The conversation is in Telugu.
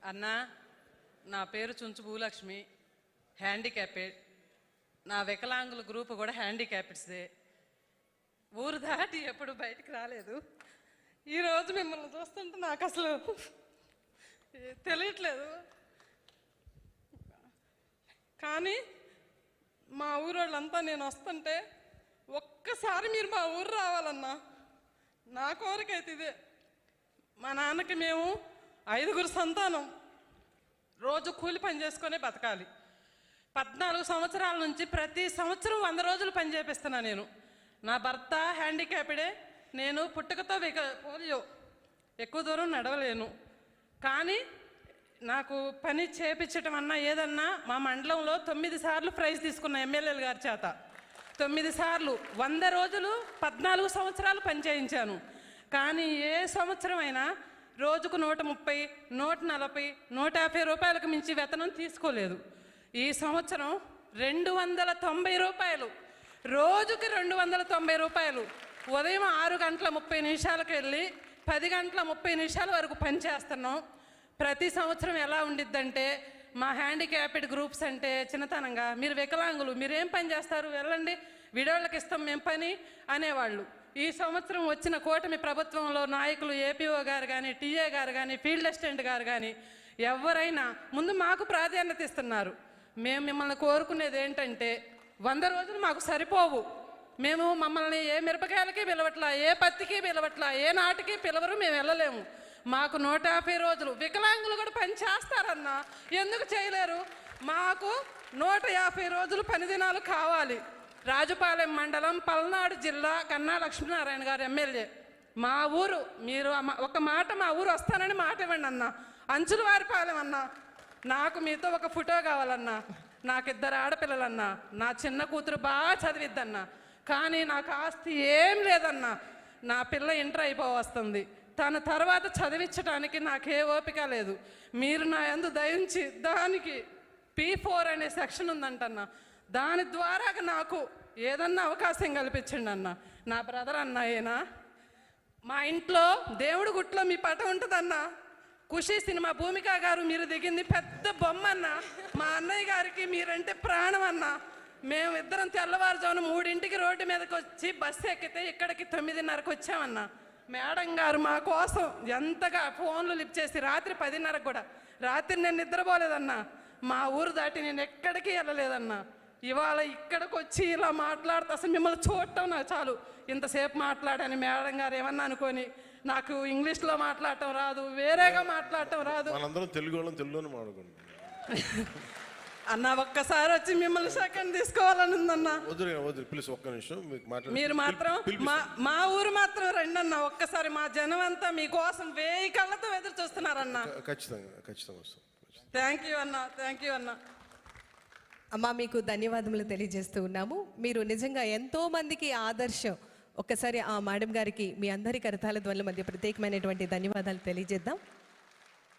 అన్న, నా పేరు చుంచు భూలక్ష్మి, హ్యాండిక్యాపెడ్. నా వికలాంగుల గ్రూప్ కూడా హ్యాండిక్యాపెడ్స్దే. ఊరు దాటి ఎప్పుడు బయటికి రాలేదు. ఈరోజు మిమ్మల్ని చూస్తుంటే నాకు అసలు తెలియట్లేదు. కానీ మా ఊరోళ్ళంతా నేను వస్తుంటే ఒక్కసారి మీరు మా ఊరు రావాలన్నా. నా కోరికైతే ఇదే. మా నాన్నకి మేము 5 సంతానం, రోజు కూలి పని చేసుకునే బతకాలి. 14 సంవత్సరాల నుంచి ప్రతి సంవత్సరం 100 రోజులు పని చేపిస్తున్నా నేను. నా భర్త హ్యాండిక్యాప్డే, నేను పుట్టుకతో పోలియో, ఎక్కువ దూరం నడవలేను. కానీ నాకు పని చేపించటం అన్నా ఏదన్నా మా మండలంలో 9 సార్లు ప్రైజ్ తీసుకున్న ఎమ్మెల్యేలు గారి చేత. 9 సార్లు 100 రోజులు 14 సంవత్సరాలు పని చేయించాను. కానీ ఏ సంవత్సరం అయినా రోజుకు 130, 140, 150 రూపాయలకు మించి వేతనం తీసుకోలేదు. ఈ సంవత్సరం 290 రూపాయలు, రోజుకి 290 రూపాయలు. ఉదయం 6:30 వెళ్ళి 10:30 వరకు పని చేస్తున్నాం. ప్రతి సంవత్సరం ఎలా ఉండిద్దంటే, మా హ్యాండిక్యాప్డ్ గ్రూప్స్ అంటే చిన్నతనంగా, మీరు వికలాంగులు, మీరేం పని చేస్తారు, వెళ్ళండి, విడోళ్ళకి ఇస్తాం మేము పని అనేవాళ్ళు. ఈ సంవత్సరం వచ్చిన కూటమి ప్రభుత్వంలో నాయకులు, ఏపీఓ గారు కానీ, టీఏ గారు కానీ, ఫీల్డ్ అసిస్టెంట్ గారు కానీ ఎవరైనా ముందు మాకు ప్రాధాన్యత ఇస్తున్నారు. మేము మిమ్మల్ని కోరుకునేది ఏంటంటే, 100 రోజులు మాకు సరిపోవు. మేము మమ్మల్ని ఏ మిరపకాయలకి పిలవట్లా, ఏ పత్తికి పిలవట్లా, ఏ నాటికి పిలవరు, మేము వెళ్ళలేము. మాకు 150 రోజులు. వికలాంగులు కూడా పని చేస్తారన్నా, ఎందుకు చేయలేరు? మాకు 150 రోజులు పని దినాలు కావాలి. రాజుపాలెం మండలం, పల్నాడు జిల్లా, కన్నా లక్ష్మీనారాయణ గారు ఎమ్మెల్యే. మా ఊరు, మీరు ఒక మాట మా ఊరు వస్తానని మాట ఇవ్వండి అన్న. అంచులవారిపాలెం అన్నా, నాకు మీతో ఒక ఫోటో కావాలన్నా. నాకు 2 ఆడపిల్లలన్నా, నా చిన్న కూతురు బాగా చదివిద్దన్నా. కానీ నాకు ఆస్తి ఏం లేదన్నా. నా పిల్ల ఇంటర్ అయిపోవస్తుంది. తన తర్వాత చదివించడానికి నాకే ఓపిక లేదు. మీరు నా యందు దయించి దానికి P4 అనే సెక్షన్ ఉందంటన్నా, దాని ద్వారా నాకు ఏదన్నా అవకాశం కల్పించండి అన్న. నా బ్రదర్ అన్న ఏనా, మా ఇంట్లో దేవుడి గుట్లో మీ పటం ఉంటుందన్నా. ఖుషి సినిమా భూమిక గారు మీరు దిగింది పెద్ద బొమ్మ అన్న. మా అన్నయ్య గారికి మీరంటే ప్రాణం అన్న. మేము ఇద్దరం తెల్లవారుజామున 3 రోడ్డు మీదకి వచ్చి బస్సు ఎక్కితే ఇక్కడికి 9:30కి వచ్చామన్నా. మేడం గారు మా కోసం ఎంతగా ఫోన్లు లిఫ్ట్ చేసి రాత్రి 10:30 కూడా, రాత్రి నేను నిద్రపోలేదన్నా. మా ఊరు దాటి నేను ఎక్కడికి వెళ్ళలేదన్నా. ఇవాళ ఇక్కడికి వచ్చి ఇలా మాట్లాడుతూ అసలు మిమ్మల్ని చూడటం నాకు చాలు. ఇంతసేపు మాట్లాడాను మేడం గారు ఏమన్నా అనుకొని. నాకు ఇంగ్లీష్లో మాట్లాడటం రాదు, వేరేగా మాట్లాడటం రాదు. తెలుగులోనే మాట్లాడుకుంటాం అన్న. ఒక్కసారి వచ్చి మిమ్మల్ని సెకండ్ తీసుకోవాలని ఉందన్నా. ప్లీజ్ ఒక్క నిమిషం. మీరు మాత్రం మా ఊరు మాత్రం రండి అన్న. ఒక్కసారి మా జనం అంతా మీకోసం 1000 కళ్ళతో ఎదురు చూస్తున్నారన్న. ఖచ్చితంగా వస్తాం. థ్యాంక్ యూ అన్న, థ్యాంక్ యూ అన్న. అమ్మా, మీకు ధన్యవాదములు తెలియజేస్తూ ఉన్నాము. మీరు నిజంగా ఎంతో మందికి ఆదర్శం. ఒక్కసారి ఆ మేడం గారికి మీ అందరి కరతాల ధ్వనుల మధ్య ప్రత్యేకమైనటువంటి ధన్యవాదాలు తెలియజేద్దాం.